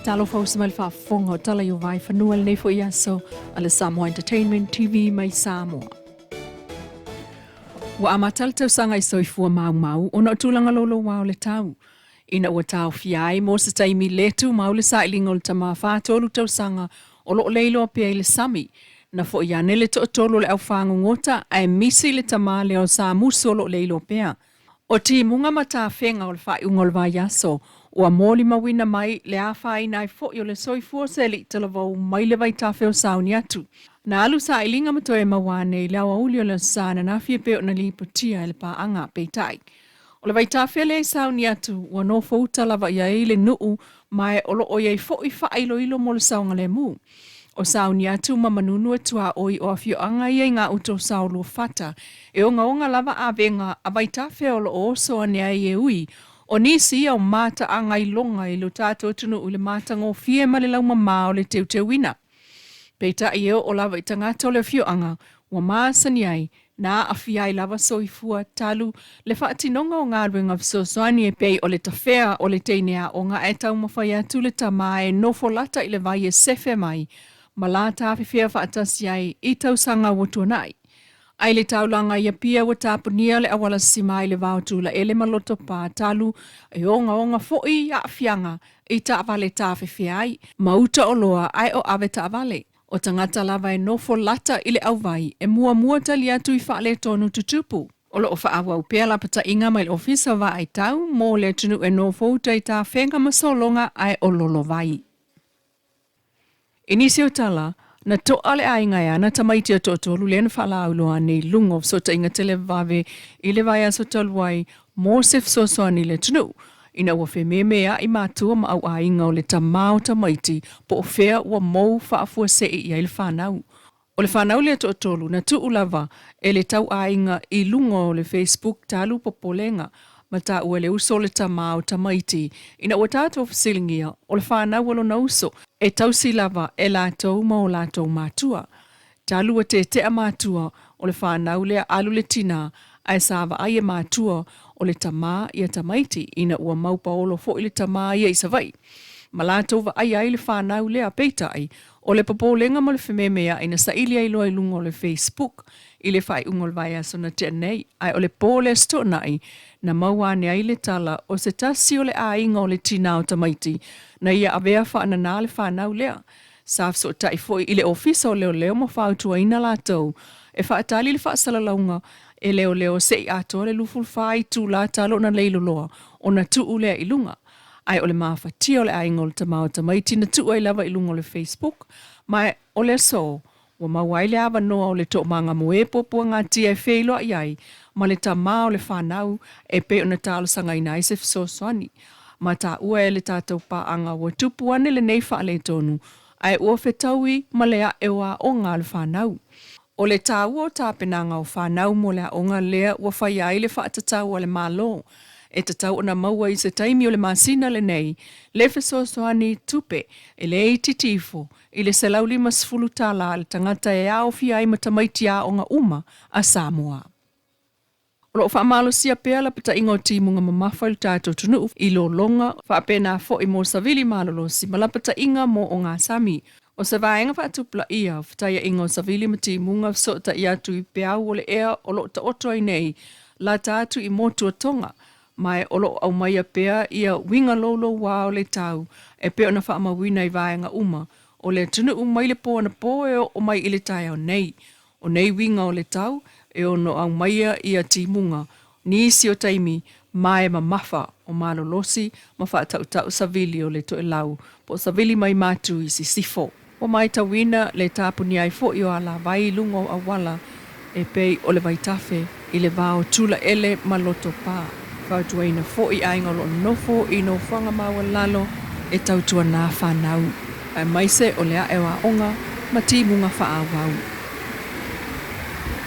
talo fausi mal fa fonga tala yo VAIFANUA le fo yaso ala Samoa Entertainment TV mai Samoa. Wa amatal tau sanga I soifua mau ona tulanga lolo wao le tau. Ina ua tau fiai mo se taimi letu mau le sailinga o le tama whātolu tau sanga o lo Leilua pia le sami. Na fo iane le to tolo le au whangu ngota ai misi le tama le o sa muso lo Leilua pia. O ti munga mata whenga o le whai ungol vai yaso. Ua mōli mawina mai le awhai nai fo i o le soifua se li tala vau mai le vai tawhi o sauni atu. Na alu sa ilinga matoe mawane I lawa uli o le sana na fia peo na li potia ele pa anga peitai. O le vai tawhi le sauni atu ua no fo utalawa ia le nuu mai o lo o iei fo I wha ilo ilo mo le saunga le mu. O sauni atu mamanunu atua oi o afio anga ia ngā uto saulu fata. E o ngaonga lava a venga a vai tawhi o lo oso ane ai e ui. O nisi ia o mata anga I longa I lo tātou tunu ule mata ngō fie male lau mamā o le teu te wina. Peita I eo o lava I tangata o le fio anga, wa maasani ai, na a fiai lava soifua talu, le whaatinonga o ngā ruenga vsosoani e pei o le tawhea o le teinea o ngā e tau mawhai atu le tama e nofo lata I le vai e sefe mai, ma la tāwhiwhea whaatasi ai I tau sanga wotuanai. Ai le taulanga ia pia wa tapunia le awala sima I le vautula ele maloto pa talu e onga foi a fianga I ta avale tawhiwhea ai, mauta o loa ai o ave ta avale. O tangata lava e nofo lata I le auwai e mua tali atu I whaale tonu tutupu. O lo o whaawa upea la pata inga mai le ofisa wa ai tau, mō le tunu e nofo uta I ta whenga masolonga ai o lolo vai. Inisi o tala, na to ale ainga ya na tamaiti o totolu le na whala auloa nei lungo so ta inga tele vave I le vai aso tolwai mō sef so soani le tunu. Ina ua whememea I mātua ma au ainga o le tamau tamaiti po o whea ua mou whaafua se I le whanau. O le whanau le totolu na tu ulava e le tau ainga I lungo o le Facebook talu popolenga ma ta ua le uso le tamau tamaiti. Ina ua tātua whasilingia o le whanau alo na uso e tau silava e lātou ma o lātou mātua. Talu a te a mātua o le whanau le alu le tina ai sāwa ai e mātua o le tamā ia tamaiti ina ua maupaolo fo I le tamā ia isawai. Ma lātou wa ai le whanau le a peitai o le papolenga mo le whememea ina sa ili ai loa I lungo le Facebook I le whai ungol vai aso na tea nei ai o le pōle sto nai na mauane ai le tala o se tasi o le ainga o le tina o tamaiti na ia avea whaana nā le whanau lea. Sāf so tai foi I le ofisa o leo mo whautua ina lātou e whaatali le whaasalalaunga e leo se I ato le luful whai tū la talo na leiloloa o na tuu lea I lunga. Ai o le mawhatia o le ainga o le tamau tamaiti na tuu ai lava I lunga o le Facebook mai o le so wa mawai le awa noa o le to manga moe popua ngā tia e wheilo iai ma le tamā o le whanau e pe o na talo sanga I nai se fisosoani. Ma ta ua e le tātou pa anga wa tupu ane le nei whaale tonu ai ua whetaui ma lea e wa o ngā le whanau. O le tāua o tāpenanga o whanau mo lea o ngā lea ua whai ai le whaatatau o le mālo. E tatau o na maua I se taimi o le māsina le nei, le whesosoani tupe e le eititifo I le selau 5 tala le tangata e ao fia I matamaiti a o ngā uma a Samoa. O lo whaamalo sia pea la pita ingo timunga mamawhai le tātou tunu I lo longa whaapena fo I mo savili malolo si malapata inga mo o ngā sami. O sa vaenga whaatupla ia whataia ingo savili matimunga sota I atu I peau o le ea o lo ta oto ai nei la tātu I motua tonga. Mai o lo au maia pea ia winga lolo wao le tau e peo na whaamawina I vaenga uma. O le tunu umai le po na po e o mai I le tai o nei. O nei winga o le tau e ono au maia ia timunga. Nisi o taimi mai ma mafa o malolosi ma whaatau savili o le to e lau. Po savili mai matu I si sifo. O mai tawina le tāpuni ai fo I o ala vai lungo a wala e pei o le vaitafe I le vao tula ele maloto pā. Whautuaina fo I ainga lo nofo I no whanga maua lalo e tautua nā whanau. Ai maise o lea ewa onga ma timunga whaawau.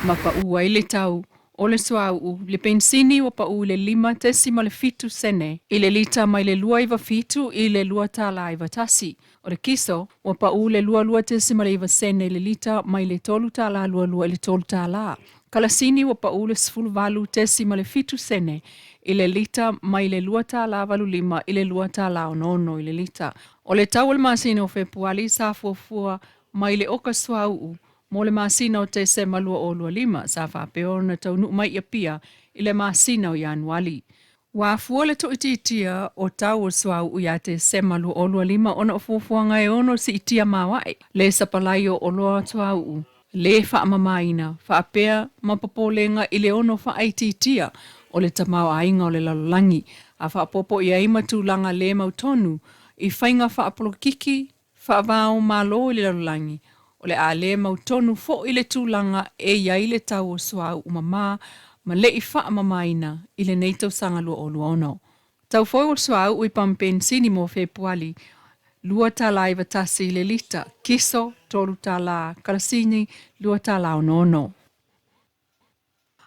Ma pa ua I le tau o le suau le pensini o pa u le 5 sene I le lita mai le 2 I le 2 tala I tasi. O le kiso o pa u le 2 sene I le lita mai le 3 tala I le 3 tala. Kalasini wa paule sfulu valu tesi ma le fitu sene i le lita mai le lua TALA valu lima i le lua TALA ono i le lita. O le tau le masina o Februari sa fuafua mai le oka swau mo le masina o te se malua o lua lima sa whapeo na tau nu mai ia pia i le masina o Januari. Wa fua le to ititia o tau o swau u ia te se malua o lua lima ona o fuafua ngai ono si itia mawai. Le sapalai o lua swau le whaamamaina, whaapea mapapolenga i le ono whaaititia o le tamau ainga o le lalolangi, a whaapopo i aima tūlanga le mautonu, i whainga whaapolokiki, whaavao malo i le lalolangi, o le a le mautonu fo i le tūlanga e iai le tau o swau umama, ma le i whaamamaina i le neitau sanga lua o luono. Tau foi o swau i pampensini mo Februari, lua TALA i vatasi le lita, kiso, tolu TALA, kalasini, lua TALA o nono.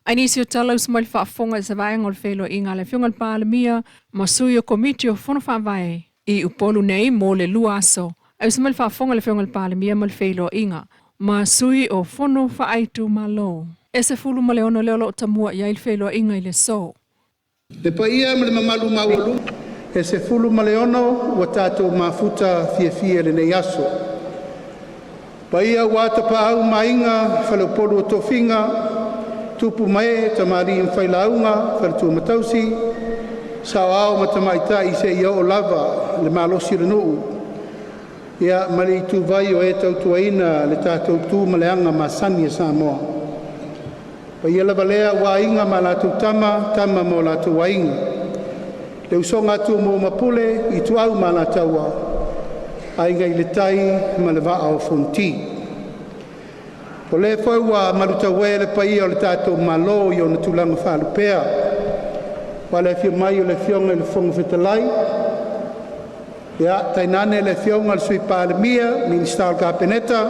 Ainisi o tala usmail whaafonga sa vai ngol whelo i ngā le whiungal pālamia, ma sui o komiti o whono whaavai i upolu nei mo le lua aso. Ai usmail whaafonga le whiungal pālamia ma le whelo i ngā, ma sui o whono whaaitu ma lo. E se fulu ma le ono leo lo tamua i ail whelo i ngā i le so. Le paia ma le mamalu maulu. E se fulu maleono wa tātou mafuta fia le nei aso. Paia wata pa au mainga whalopolu o tofinga, tupu mai tamari mwhailaunga, whaletua matausi, sao au matamaita i se ia o lava le malosi renuu. Ia mali tu vai o e tautuaina le tātou tū maleanga masani e Samoa. Paia lava lea wa inga ma lātou tama mo lātou wainga. Le usonga tu mo mapule i tu au mana taua ai ngai le tai ma le vaa o fonti. O le foi wa malutawe le pai o le tatou malo i o na tulanga whalupea. Wa le fio mai o le fionga le fonga fetalai. Ia tainane le fionga le sui pālemia, ministal kapeneta.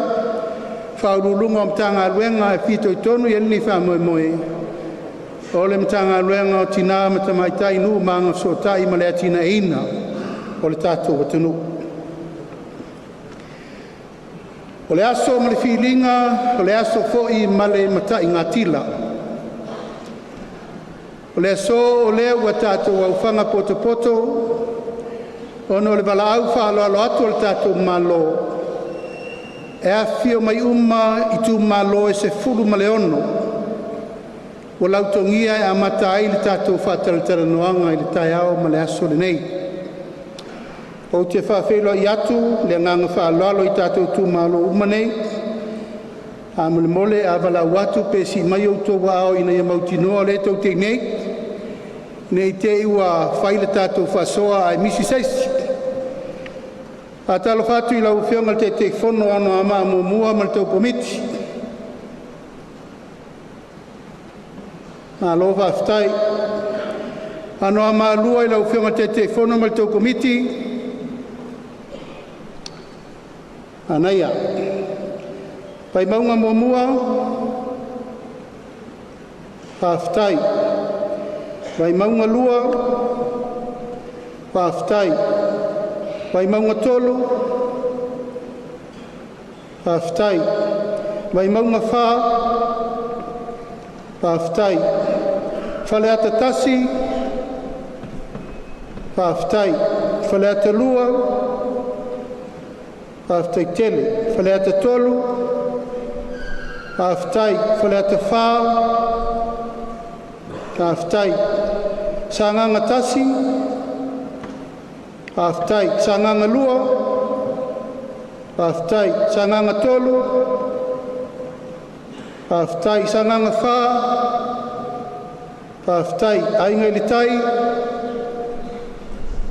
Whaurulunga o mtanga aluenga e fito i tonu i elni whamoe moe. O le mtanga luenga o tina matamaitai nu manga sotai ma le atina ina o le tātou watanu. O le aso ma le filinga, o le aso foi ma le matai ngā tila. O le aso o lea ua tātou au whanga poto, ono le wala au whaaloalo atu o le tātou malo. E a fio mai i tu malo e se fulu ma le ono. O lautongia e amata ai le tātou whātaratara noanga i le tai ao ma le aso le nei. O te whawhelo i atu, le nganga whaalalo i tātou tūmalo umanei. A mole a wala watu pe si mai o tō wao ina ia mautinoa le tau te nei. Nei te iwa whaile tātou whasoa ai misi saisi. A talo whatu i lau whionga te whono ano ama mua ma le tau komiti. Alo whaftai. Ano ama lua i lau whionga te whono ma le tau komiti. Anaia. Pai maunga mua. Whaftai. Pai maunga lua. Whaftai. Pai maunga tolu. Whaftai. Pai maunga wha. Whaftai. Whaleata tasi. Whaftai. Whaleata lua. Whaftai tele. Whaleata tolu. Whaftai. Whaleata wha. Whaftai. Sanganga tasi. Whaftai. Sanganga lua. Whaftai. Sanganga tolu. Whaftai. Sanganga wha. Whaftai. Ainga ili tai.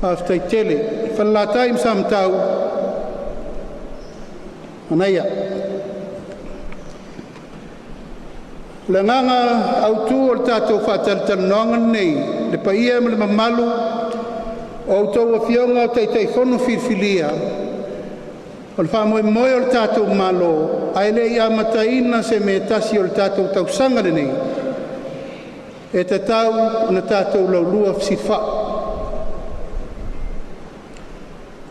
Whaftai tele. Whalatai msamtau. Anaia. Le nganga autu o le tātou whātaritaranoanga nei. Le paia me le mamalu. O tau a whionga o tei whono whirwhilia. O le whamoe moe o le tātou malo. Ai le i amataina se me tasi o le tātou tausanga nei. E te tau na tātou laulua fsirwha.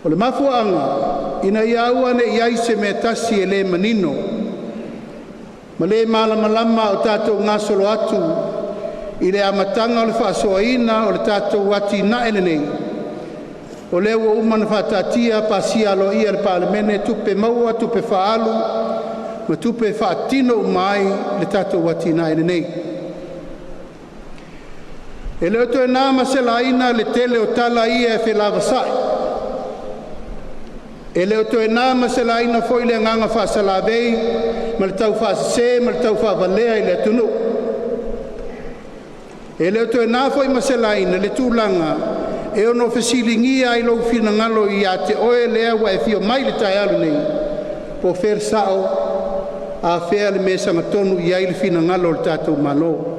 O le mafuanga ina i aua ne iai se me tasi e le manino. Ma le malama o tātou ngā solo atu i le amatanga o le whaasoaina o le tātou wati na ele nei. O le ua umana whatatia pasia alo ia le palemene tupe maua, tupe whaalu, ma tupe whaatino umai le tātou wati na ele nei. E leo to e nā maselaina le tele o tala ia e whelawasai. E leo to e nā maselaina foi le nganga whaasalavei, ma le tau whaasase, ma le tau whaavalea i le atunu. E leo to e nā foi maselaina le tūlanga, e ono whesilingia i lau whina ngalo i a te oe lea wa e whio mai le tai alu nei, po wher sao a whea le mesa matonu i ai le whina ngalo le tātou malo.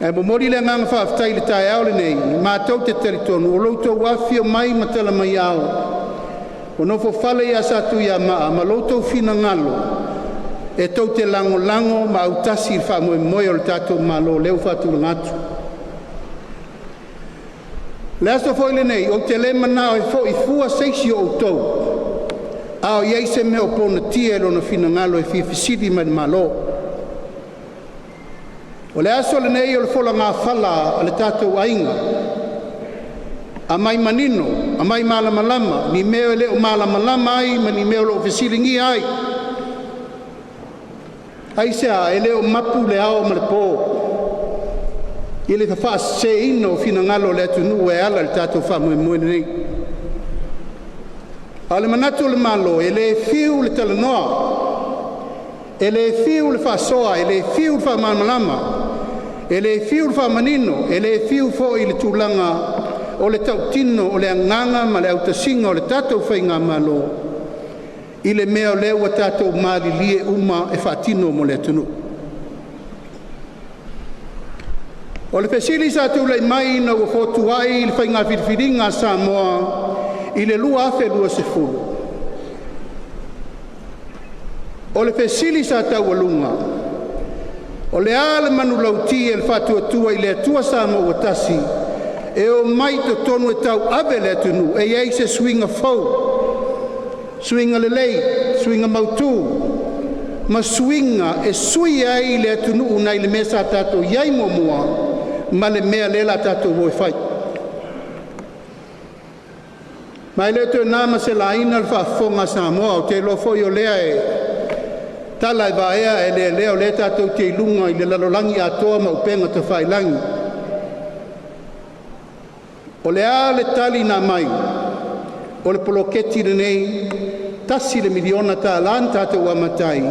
E mo mori le nganga whaaftai le tai alu nei, mātou te teritonu, o loutou wafio mai matala mai au. O nofo whale i asatu i a maa, ma loutou whina ngalo, e tau te lango lango ma au tasi i wha moe moe o le tātou malo, leo whatu ngatu. Le aso foi le nei, o te le mana o e fo i fua seisi o tau. Ao iei se meo pona tia e lona whina ngalo e whiwhisidi ma malo. O le aso le nei o le fola ngā whala a le tātou ainga. A mai manino, a mai malamalama, ni meo leo malamalama ai, ma ni meo leo whisilingi ai. Ai sea, e leo mapu le ao ma le pō. I le whawha se ino whina ngalo le atunu e ala le tātou whamoe moe nei. A le manatu le malo, e le fiu le talanoa, e le fiu le whasoa, e le fiu le whamamalama, e le fiu le whamanino, e le fiu fo i le tūlanga o le tautino, o le anganga ma le autasinga o le tātou whainga malo, i le mea o leo a tātou maali lie uma e whaatino mo le atunu. O le pesili sa tūlei mai na ua whotu ai i le whainga whiriwhiringa Samoa i le lua afe lua se fulu. O le pesili sa tau alunga. O le ale manu lauti e le whatua tua i le atua Samoa tasi e o mai to tonu e tau ave le atunu e ei se swinga fau. Swinga lelei, swinga mautu. Ma swinga e sui ai le atunu unai le mesa tato iai mua ma le mea lela tātou voi whai. Mai leo tō nāma se la ina le whaafonga Samoa o te lo foi o lea e tala e vaea e le leo le tātou te ilunga i le lalolangi atoa ma upenga te whailangi. O le a le tali nā mai, o le poloketi le nei, tasi le miliona tā lan tātou amatai,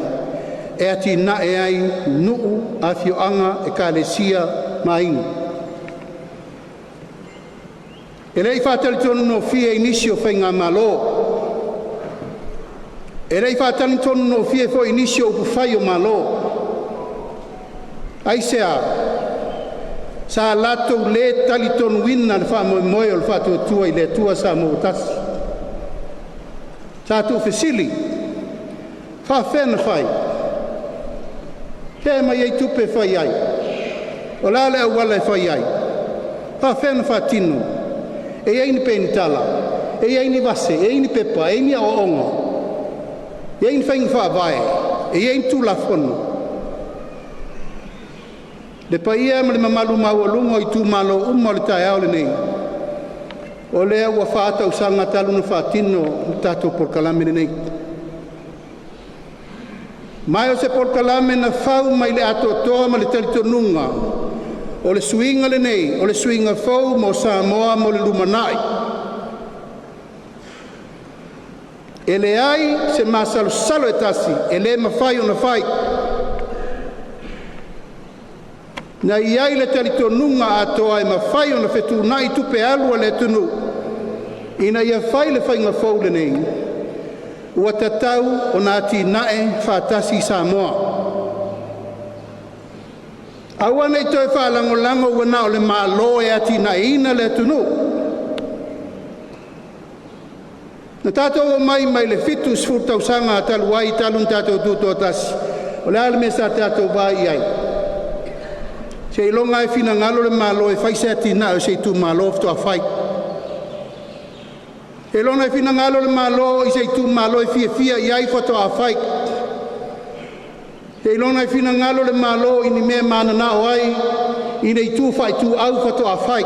e ati na e ai nuu a fioanga e ka lesia mainga. E rei whātali tonu no fia inisio whainga malo. E rei whātali tonu no fia fo inisio upu whai o malo. Aisea, sa lato le tali tonu wina le wha moe moe o le whātua tua i le tua sa mo tasi. Sa tu whesili, wha whena whai. Te mai ei tupe whai ai. O la le awala e whai ai. Pa whena wha tino. E ei ni peni tala. E ei ni vase. E ei ni pepa. E ei ni a onga. E ei ni whaingi wha vae. E ei ni tūla whono. Le pa ia ma le mamalu maua lungo i tū malo umma le tae au le nei. O lea ua whaata usanga talu na wha tino tātou porkalame le nei. Mai o se porkalame na whau mai le ato toa ma le talitonunga. O le suinga le nei, o le suinga fau mo Samoa mo le lumanai. E le ai se masalo salo e tasi, e le mawhai o na whai. Na iai le talitonunga atoa e mawhai o na whetu nai tupe alua le tunu. Ina ia whai le whainga fau le nei. Ua tatau o nā ti nae whātasi Samoa. Awa nei toi whālango-lango ua nao le mālo e ati na ina le tunu. Na tātou o mai le fitu sfurtau sanga talu ai talun tātou tūtua tasi. O le ale me sa tātou vai ai. Se ilonga e fina ngalo le mālo e whaise ati na o se tu mālo fto a whai. E lona e fina ngalo le mālo i se tu mālo e fia fia i ai fto a whai. Te ilona I fina ngalo le malo ini mea mana na oai, ina I tu fai tu au fato a fai.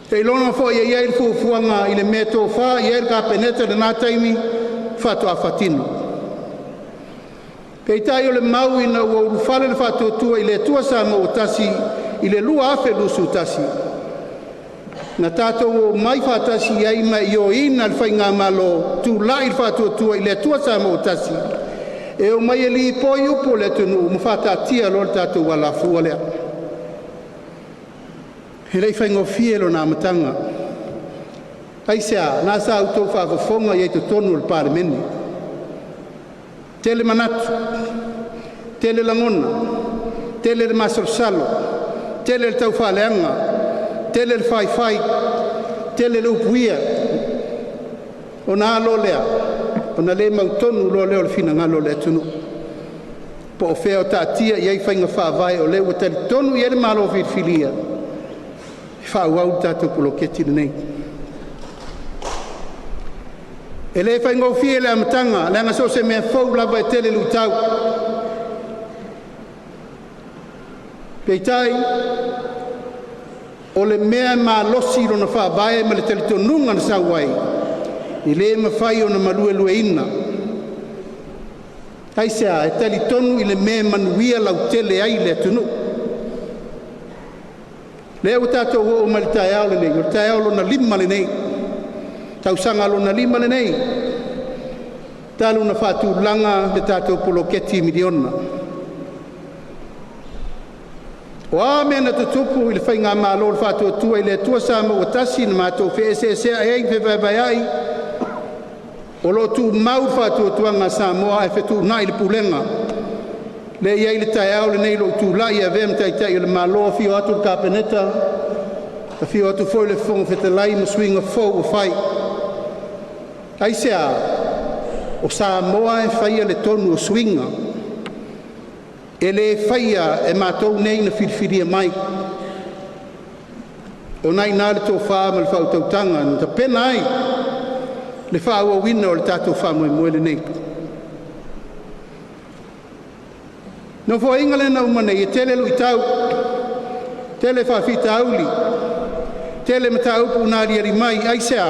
Te ilona fo ia ia il fuanga ile mea tō wha, ia il ka peneta le nā taimi, fato a fatino. Pei tai o le mau ina ua urufale le fato tua ile tua sa mo tasi, ile lua afe lusu tasi. Na tātou o mai whātasi iai mai o ina le whai ngā malo tu la il fato tua ile tua sa mo tasi. E o mai e li poi upo le tunu, mo whātātia lo le tātou wala fua lea. He rei whai ngofie lo nā matanga. Aisea, nā sa autou whaafafonga iei to tonu le pāremeni. Tele manatu, tele langona, tele le masalosalo, tele le tau whaaleanga, tele le whai, tele le upuia. O nā lo lea, o na le mautonu lo leo le fina ngalo le tunu. Po o whea o tātia iei whainga whaavai o leo tali tonu iei le malo whirwhilia. Whaauau tātou puloketi nei. E le whainga o fie le amatanga, le anga so se mea fau lava e tele lutau. Peitai, o le mea ma losi rona whaavae ma le tali tonunga na sauai. I le mawhai o na malue lue ina. Aisea, e tali tonu I le mea manuia lau tele ai le tunu. Lea o tātou o malitai ao le nei, o tai ao lona lima le nei. Tausanga lona lima le nei. Talu na whātu langa le tātou poloketi miliona. O a mea na tutupu I le whainga mālo le whātu atua I le atua sama o tasi na mātou wheesesea e ein whewai ai. O lo tu mau whātu atua ngā Samoa e whetu nai le pulenga. Le iei le tai au le nei lo tu lai a vem tai tai o le malo fio atu le kapeneta. A fio atu foi le fonga fete lai ma swinga fau o fai. Aisea, o Samoa e whaia le tonu o swinga. E le whaia e mātou nei na whirwhiria mai. O nai nā le tō whaa ma le whau tautanga, na ta pena ai. Le whau o wina o le tātou whaa moe le nei. No fo inga le na umane, e tele lui tau, tele whawhita auli, tele mata upu nari ari mai, aisea,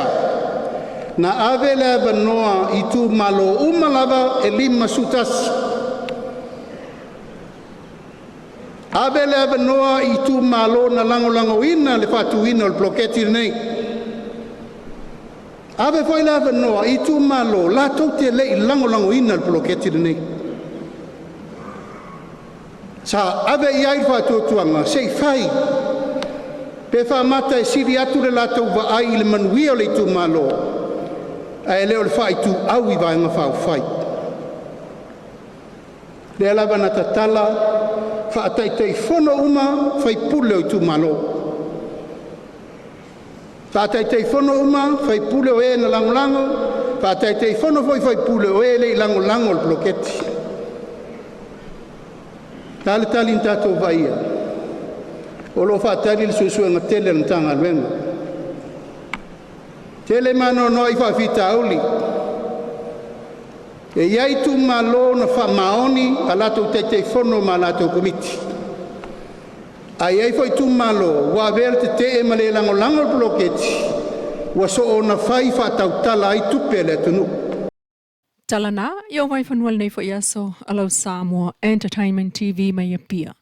na ave le avanoa I tu malo umalava e lima sutasi. Ave le avanoa I tu malo na lango ina le whatu ina o le bloketi nei. Ave foi le avanoa I tu malo, la tau te le I lango ina le bloketi nei. Sa ave iai whātuatuanga, sei whai. Pe whamata e siri atu le lātou wa ai I le manuia o le tu malo. A e leo le whai tu au I vaenga whau whai. Le alava na tatala, whaataitei whono uma, whai pule o tu malo. Whaataitei whono uma, whai pule o e na langolango, whaataitei whono whai pule o e le I langolango le bloketi. Tale tali in tātou vaia. O lo whaatari le suesuenga tele na tanga luenga. Tele mano no I whawhita auli. E iai tu malo na whamaoni a lato te whono ma lato komiti. A iai foi tu malo, wa ver te male lango bloketi. Wa so o na whai whatautala ai tupe le tunu. Talana, yo vai fanwal nei fo yaso, alau Samoa Entertainment TV mai apia.